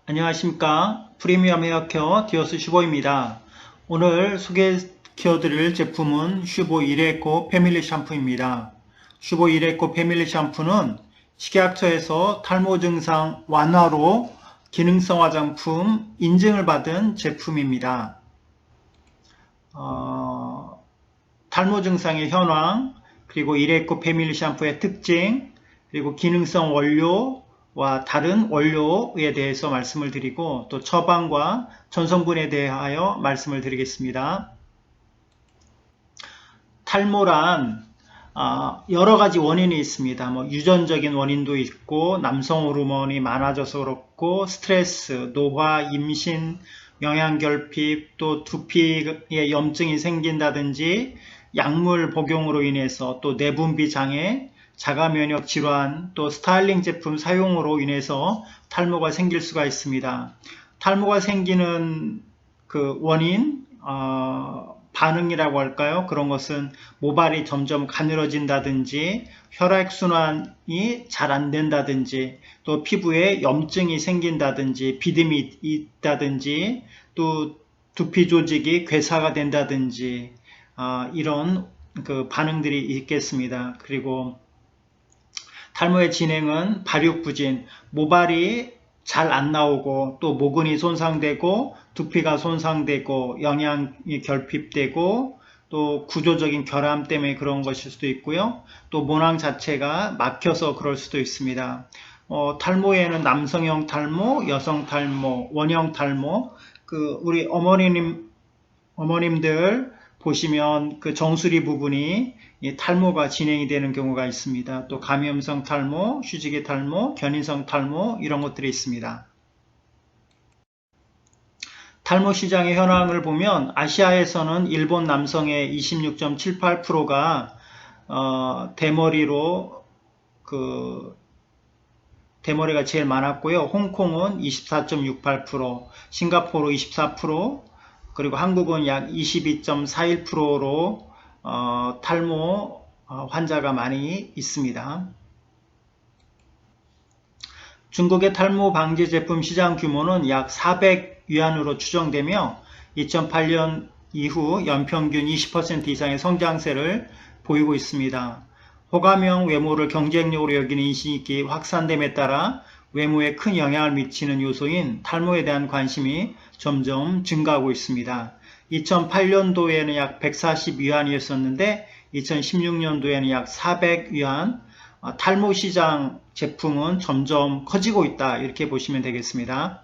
안녕하십니까. 프리미엄 헤어케어 디어스 슈보입니다. 오늘 소개해드릴 제품은 슈보 이레코 패밀리 샴푸입니다. 슈보 이레코 패밀리 샴푸는 식약처에서 탈모 증상 완화로 기능성 화장품 인증을 받은 제품입니다. 탈모 증상의 현황, 그리고 이레코 패밀리 샴푸의 특징, 그리고 기능성 원료와 다른 원료에 대해서 말씀을 드리고 또 처방과 전성분에 대하여 말씀을 드리겠습니다. 탈모란 여러 가지 원인이 있습니다. 유전적인 원인도 있고 남성 호르몬이 많아져서 그렇고 스트레스, 노화, 임신, 영양결핍, 또 두피에 염증이 생긴다든지 약물 복용으로 인해서 또 내분비 장애, 자가면역 질환, 또 스타일링 제품 사용으로 인해서 탈모가 생길 수가 있습니다. 탈모가 생기는 그 원인, 반응이라고 할까요? 그런 것은 모발이 점점 가늘어진다든지 혈액순환이 잘 안 된다든지 또 피부에 염증이 생긴다든지 비듬이 있다든지 또 두피 조직이 괴사가 된다든지 이런 그 반응들이 있겠습니다. 그리고 탈모의 진행은 발육부진, 모발이 잘 안 나오고 또 모근이 손상되고 두피가 손상되고 영양이 결핍되고 또 구조적인 결함 때문에 그런 것일 수도 있고요. 또 모낭 자체가 막혀서 그럴 수도 있습니다. 탈모에는 남성형 탈모, 여성 탈모, 원형 탈모, 우리 어머님들 보시면 그 정수리 부분이 탈모가 진행이 되는 경우가 있습니다. 또 감염성 탈모, 휴지기 탈모, 견인성 탈모 이런 것들이 있습니다. 탈모 시장의 현황을 보면 아시아에서는 일본 남성의 26.78%가 대머리가 제일 많았고요. 홍콩은 24.68%, 싱가포르 24%, 그리고 한국은 약 22.41%로 탈모 환자가 많이 있습니다. 중국의 탈모 방지 제품 시장 규모는 약 400위안으로 추정되며 2008년 이후 연평균 20% 이상의 성장세를 보이고 있습니다. 호감형 외모를 경쟁력으로 여기는 인식이 확산됨에 따라 외모에 큰 영향을 미치는 요소인 탈모에 대한 관심이 점점 증가하고 있습니다. 2008년도에는 약 140위안이었었는데 2016년도에는 약 400위안, 탈모 시장 제품은 점점 커지고 있다 이렇게 보시면 되겠습니다.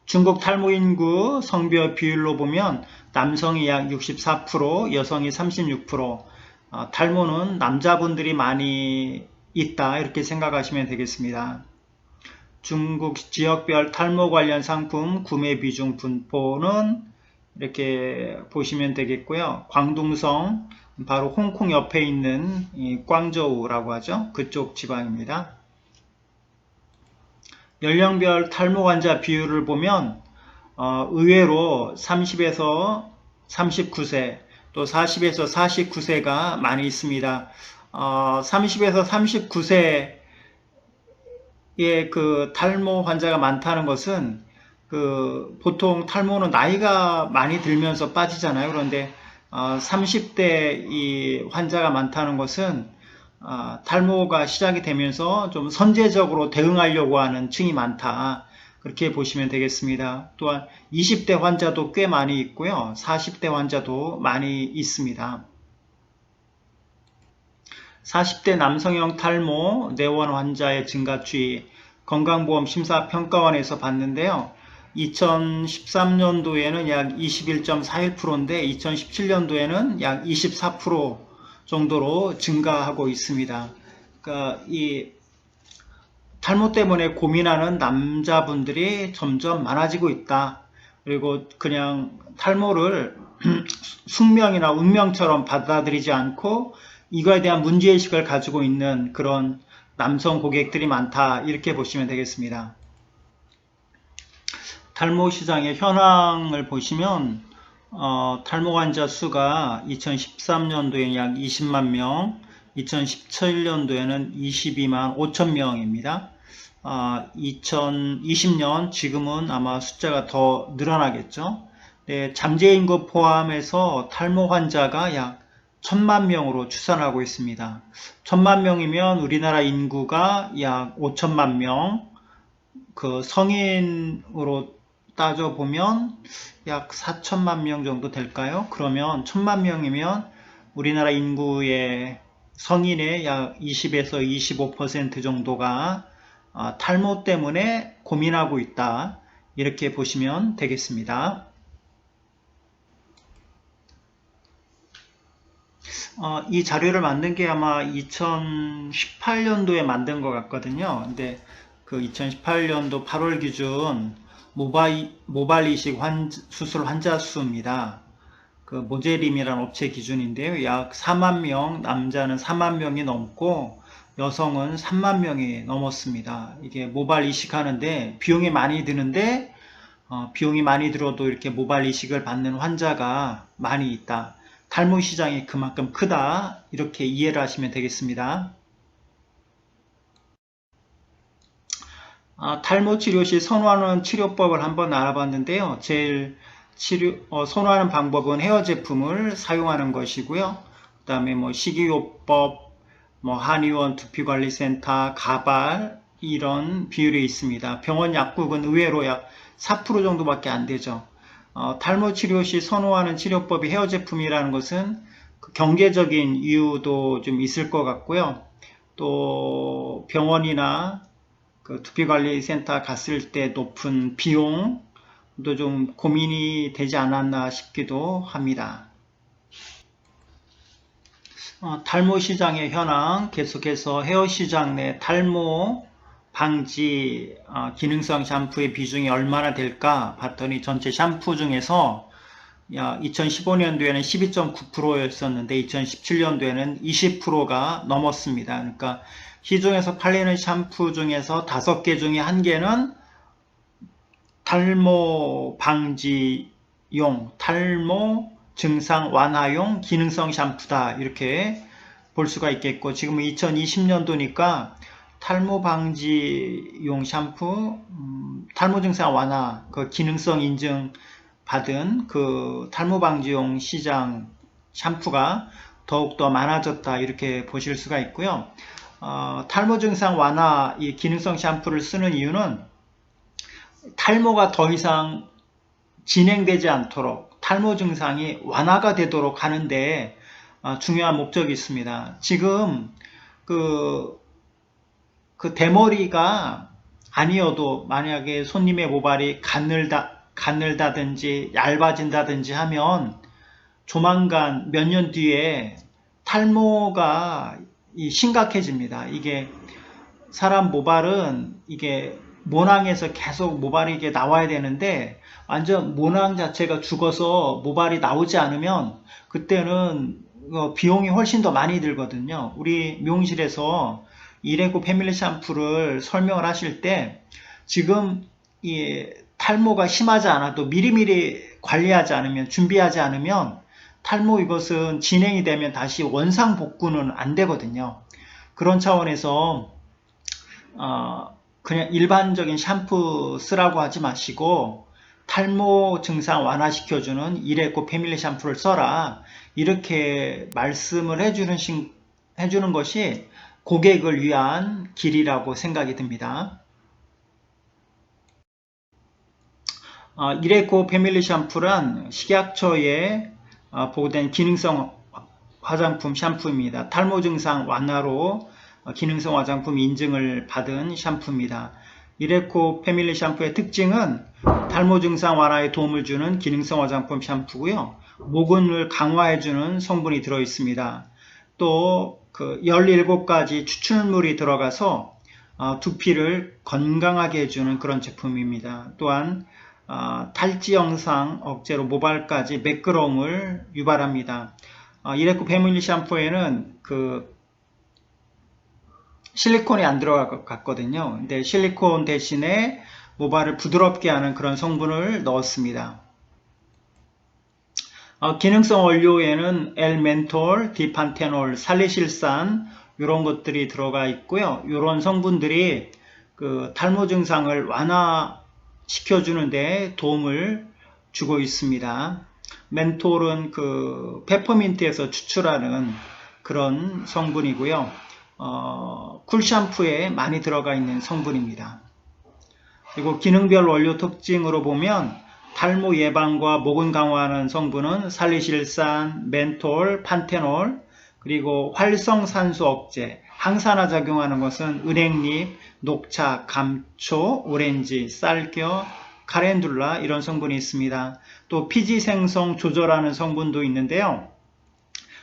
중국 탈모 인구 성별 비율로 보면 남성이 약 64%, 여성이 36%, 탈모는 남자분들이 많이 있다 이렇게 생각하시면 되겠습니다. 중국 지역별 탈모 관련 상품 구매 비중 분포는 이렇게 보시면 되겠고요. 광둥성, 바로 홍콩 옆에 있는 광저우라고 하죠. 그쪽 지방입니다. 연령별 탈모 환자 비율을 보면 의외로 30에서 39세 또 40에서 49세가 많이 있습니다. 30에서 39세의 그 탈모 환자가 많다는 것은 보통 탈모는 나이가 많이 들면서 빠지잖아요. 그런데 30대 이 환자가 많다는 것은 탈모가 시작이 되면서 좀 선제적으로 대응하려고 하는 층이 많다. 그렇게 보시면 되겠습니다. 또한 20대 환자도 꽤 많이 있고요. 40대 환자도 많이 있습니다. 40대 남성형 탈모 내원 환자의 증가 추이 건강보험 심사평가원에서 봤는데요. 2013년도에는 약 21.41%인데 2017년도에는 약 24% 정도로 증가하고 있습니다. 그러니까 이 탈모 때문에 고민하는 남자분들이 점점 많아지고 있다. 그리고 그냥 탈모를 숙명이나 운명처럼 받아들이지 않고 이거에 대한 문제의식을 가지고 있는 그런 남성 고객들이 많다. 이렇게 보시면 되겠습니다. 탈모 시장의 현황을 보시면 탈모 환자 수가 2013년도에 약 20만 명, 2017년도에는 22만 5천 명입니다. 2020년 지금은 아마 숫자가 더 늘어나겠죠. 네, 잠재인 것 포함해서 탈모 환자가 약 1000만 명으로 추산하고 있습니다. 1000만 명이면 우리나라 인구가 약 5천만 명, 그 성인으로 따져보면 약 4천만 명 정도 될까요? 그러면 1000만 명이면 우리나라 인구의 성인의 약 20에서 25% 정도가 탈모 때문에 고민하고 있다. 이렇게 보시면 되겠습니다. 이 자료를 만든 게 아마 2018년도에 만든 것 같거든요. 근데 그 2018년도 8월 기준 모발 이식 수술 환자 수입니다. 그 모제림이라는 업체 기준인데요. 약 4만 명, 남자는 4만 명이 넘고 여성은 3만 명이 넘었습니다. 이게 모발 이식하는데 비용이 많이 드는데 비용이 많이 들어도 이렇게 모발 이식을 받는 환자가 많이 있다. 탈모 시장이 그만큼 크다. 이렇게 이해를 하시면 되겠습니다. 탈모 치료 시 선호하는 치료법을 한번 알아봤는데요. 제일 선호하는 방법은 헤어 제품을 사용하는 것이고요. 그 다음에 뭐 식이요법, 뭐 한의원, 두피관리센터, 가발 이런 비율이 있습니다. 병원 약국은 의외로 약 4% 정도밖에 안 되죠. 탈모 치료 시 선호하는 치료법이 헤어 제품이라는 것은 그 경제적인 이유도 좀 있을 것 같고요. 또 병원이나 그 두피관리센터 갔을 때 높은 비용도 좀 고민이 되지 않았나 싶기도 합니다. 탈모 시장의 현황, 계속해서 헤어 시장 내 탈모 방지 기능성 샴푸의 비중이 얼마나 될까 봤더니 전체 샴푸 중에서 2015년도에는 12.9%였었는데 2017년도에는 20%가 넘었습니다. 그러니까 시중에서 팔리는 샴푸 중에서 5개 중에 1개는 탈모 방지용, 탈모 증상 완화용 기능성 샴푸다. 이렇게 볼 수가 있겠고, 지금 2020년도니까 탈모 방지용 샴푸, 탈모 증상 완화, 그 기능성 인증 받은 그 탈모 방지용 시장 샴푸가 더욱더 많아졌다. 이렇게 보실 수가 있고요. 탈모 증상 완화 이 기능성 샴푸를 쓰는 이유는 탈모가 더 이상 진행되지 않도록 탈모 증상이 완화가 되도록 하는데 중요한 목적이 있습니다. 지금 그 대머리가 아니어도 만약에 손님의 모발이 가늘다든지 얇아진다든지 하면 조만간 몇 년 뒤에 탈모가 심각해집니다. 이게 사람 모발은 이게 모낭에서 계속 모발이 이게 나와야 되는데 완전 모낭 자체가 죽어서 모발이 나오지 않으면 그때는 비용이 훨씬 더 많이 들거든요. 우리 미용실에서 이레고 패밀리 샴푸를 설명을 하실 때 지금 이 탈모가 심하지 않아도 미리미리 관리하지 않으면 준비하지 않으면 탈모 이것은 진행이 되면 다시 원상 복구는 안 되거든요. 그런 차원에서 그냥 일반적인 샴푸 쓰라고 하지 마시고 탈모 증상 완화시켜주는 이레코 패밀리 샴푸를 써라. 이렇게 말씀을 해주는 것이 고객을 위한 길이라고 생각이 듭니다. 이레코 패밀리 샴푸란 식약처에 보고된 기능성 화장품 샴푸입니다. 탈모 증상 완화로 기능성 화장품 인증을 받은 샴푸입니다. 이레코 패밀리 샴푸의 특징은 탈모 증상 완화에 도움을 주는 기능성 화장품 샴푸고요. 모근을 강화해주는 성분이 들어있습니다. 또 그 17가지 추출물이 들어가서 두피를 건강하게 해주는 그런 제품입니다. 또한 탈지 영상 억제로 모발까지 매끄러움을 유발합니다. 이레코 패밀리 샴푸에는 그 실리콘이 안 들어갔거든요. 근데 실리콘 대신에 모발을 부드럽게 하는 그런 성분을 넣었습니다. 기능성 원료에는 엘멘톨, 디판테놀, 살리실산 이런 것들이 들어가 있고요. 이런 성분들이 그 탈모 증상을 완화시켜주는데 도움을 주고 있습니다. 멘톨은 그 페퍼민트에서 추출하는 그런 성분이고요. 쿨 샴푸에 많이 들어가 있는 성분입니다. 그리고 기능별 원료 특징으로 보면 탈모 예방과 모근 강화하는 성분은 살리실산, 멘톨, 판테놀, 그리고 활성산소 억제, 항산화 작용하는 것은 은행잎, 녹차, 감초, 오렌지, 쌀겨, 카렌둘라 이런 성분이 있습니다. 또 피지 생성 조절하는 성분도 있는데요.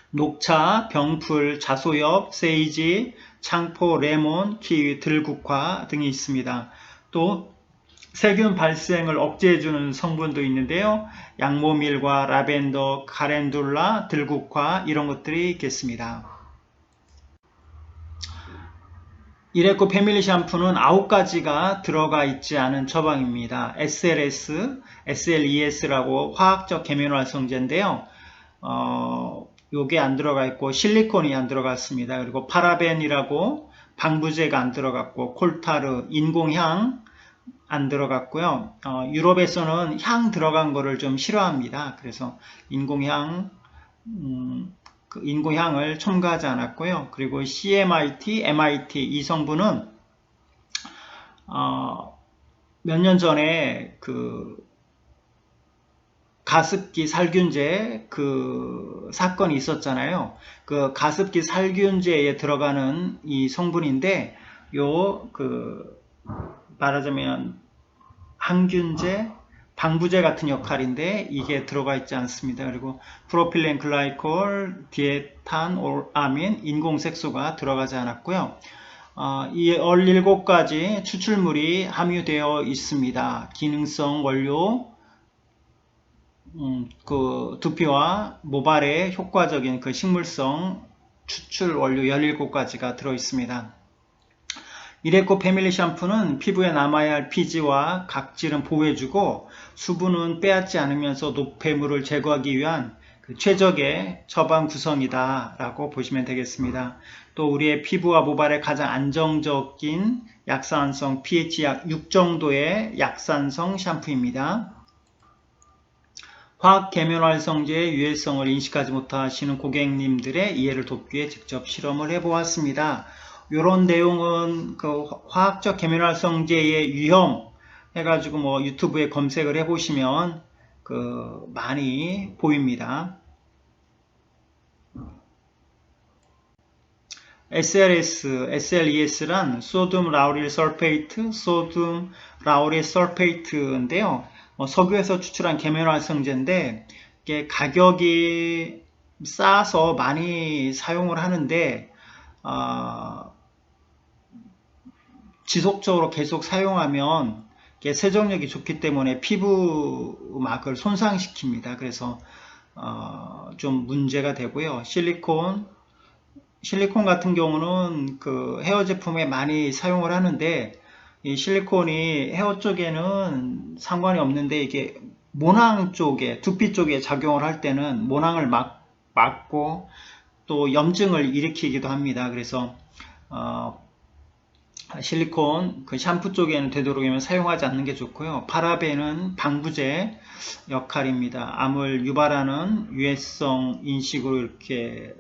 녹차, 병풀, 자소엽, 세이지, 창포, 레몬, 키위, 들국화 등이 있습니다. 또 세균 발생을 억제해주는 성분도 있는데요. 양모밀과 라벤더, 카렌둘라, 들국화 이런 것들이 있겠습니다. 이레코 패밀리 샴푸는 9가지가 들어가 있지 않은 처방입니다. SLS, SLES라고 화학적 계면활성제인데요. 요게 안 들어가 있고 실리콘이 안 들어갔습니다. 그리고 파라벤이라고 방부제가 안 들어갔고 콜타르, 인공향 안 들어갔고요. 유럽에서는 향 들어간 거를 좀 싫어합니다. 그래서 인공향을 첨가하지 않았고요. 그리고 CMIT, MIT 이 성분은 몇 년 전에 그 가습기 살균제 그 사건이 있었잖아요. 그 가습기 살균제에 들어가는 이 성분인데 말하자면 항균제, 방부제 같은 역할인데 이게 들어가 있지 않습니다. 그리고 프로필렌 글라이콜, 디에탄, 아민, 인공색소가 들어가지 않았고요. 이 17가지 추출물이 함유되어 있습니다. 기능성 원료, 그 두피와 모발에 효과적인 그 식물성 추출 원료 17가지가 들어 있습니다. 이레코 패밀리 샴푸는 피부에 남아야 할 피지와 각질은 보호해주고 수분은 빼앗지 않으면서 노폐물을 제거하기 위한 그 최적의 처방 구성이다 라고 보시면 되겠습니다. 또 우리의 피부와 모발에 가장 안정적인 약산성 pH 약 6 정도의 약산성 샴푸입니다. 화학 계면활성제의 유해성을 인식하지 못하시는 고객님들의 이해를 돕기 위해 직접 실험을 해보았습니다. 이런 내용은 그 화학적 계면활성제의 위험 해가지고 뭐 유튜브에 검색을 해보시면 그 많이 보입니다. SLS, SLES란 소듐 라우릴 설페이트, 소듐 라우릴 설페이트인데요. 석유에서 추출한 계면활성제인데 이게 가격이 싸서 많이 사용을 하는데 지속적으로 계속 사용하면 세정력이 좋기 때문에 피부막을 손상시킵니다. 그래서 좀 문제가 되고요. 실리콘 같은 경우는 그 헤어 제품에 많이 사용을 하는데 이 실리콘이 헤어 쪽에는 상관이 없는데 이게 모낭 쪽에 두피 쪽에 작용을 할 때는 모낭을 막고 또 염증을 일으키기도 합니다. 그래서 실리콘 그 샴푸 쪽에는 되도록이면 사용하지 않는 게 좋고요. 파라벤은 방부제 역할입니다. 암을 유발하는 유해성 인식으로 이렇게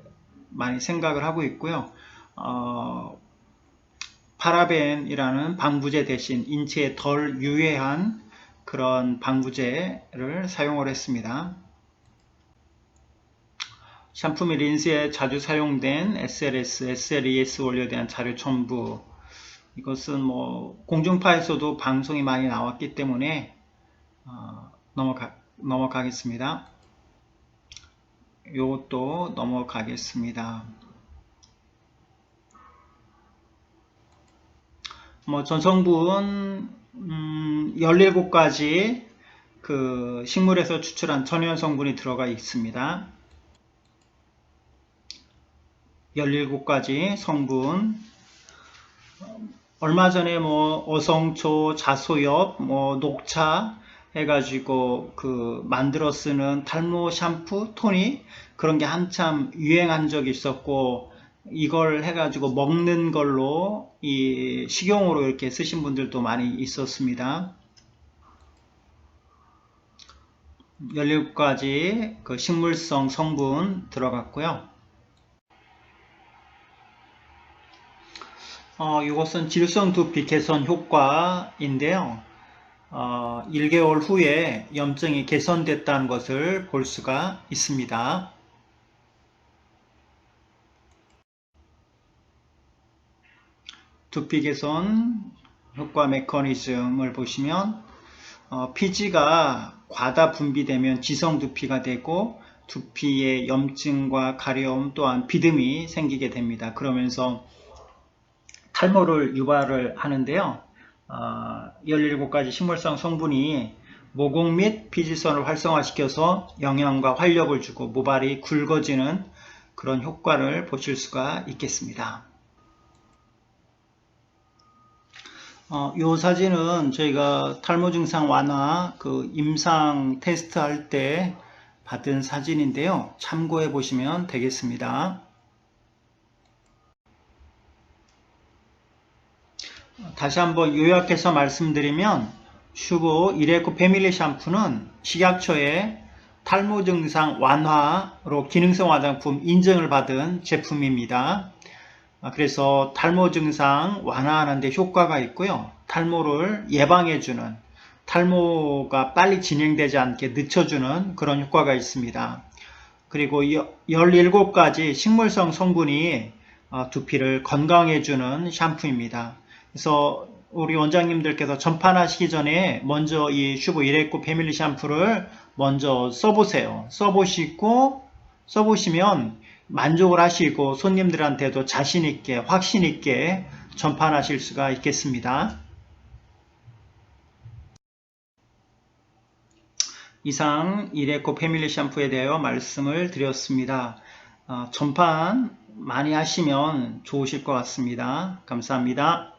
많이 생각을 하고 있고요. 파라벤이라는 방부제 대신 인체에 덜 유해한 그런 방부제를 사용을 했습니다. 샴푸 및 린스에 자주 사용된 SLS, SLES 원료에 대한 자료 첨부. 이것은 뭐 공중파에서도 방송이 많이 나왔기 때문에 넘어가겠습니다. 이것도 넘어가겠습니다. 뭐 전성분 17가지 그 식물에서 추출한 천연 성분이 들어가 있습니다. 17가지 성분. 얼마 전에 뭐 어성초, 자소엽, 뭐 녹차 해가지고 그 만들어 쓰는 탈모 샴푸, 토닉 그런 게 한참 유행한 적이 있었고 이걸 해가지고 먹는 걸로 이 식용으로 이렇게 쓰신 분들도 많이 있었습니다. 17가지 그 식물성 성분 들어갔고요. 이것은 질성 두피 개선 효과인데요. 1개월 후에 염증이 개선됐다는 것을 볼 수가 있습니다. 두피 개선 효과 메커니즘을 보시면 피지가 과다 분비되면 지성 두피가 되고 두피에 염증과 가려움 또한 비듬이 생기게 됩니다. 그러면서 탈모를 유발을 하는데요. 17가지 식물성 성분이 모공 및 피지선을 활성화시켜서 영양과 활력을 주고 모발이 굵어지는 그런 효과를 보실 수가 있겠습니다. 이 사진은 저희가 탈모 증상 완화 그 임상 테스트 할 때 받은 사진인데요. 참고해 보시면 되겠습니다. 다시 한번 요약해서 말씀드리면 슈보 이레코 패밀리 샴푸는 식약처의 탈모 증상 완화로 기능성 화장품 인증을 받은 제품입니다. 그래서 탈모 증상 완화하는 데 효과가 있고요. 탈모를 예방해주는, 탈모가 빨리 진행되지 않게 늦춰주는 그런 효과가 있습니다. 그리고 17가지 식물성 성분이 두피를 건강해주는 샴푸입니다. 그래서 우리 원장님들께서 전판하시기 전에 먼저 이 슈보 이레코 패밀리 샴푸를 먼저 써보세요. 써보시면 만족을 하시고 손님들한테도 자신있게 확신있게 전판하실 수가 있겠습니다. 이상 이레코 패밀리 샴푸에 대하여 말씀을 드렸습니다. 전판 많이 하시면 좋으실 것 같습니다. 감사합니다.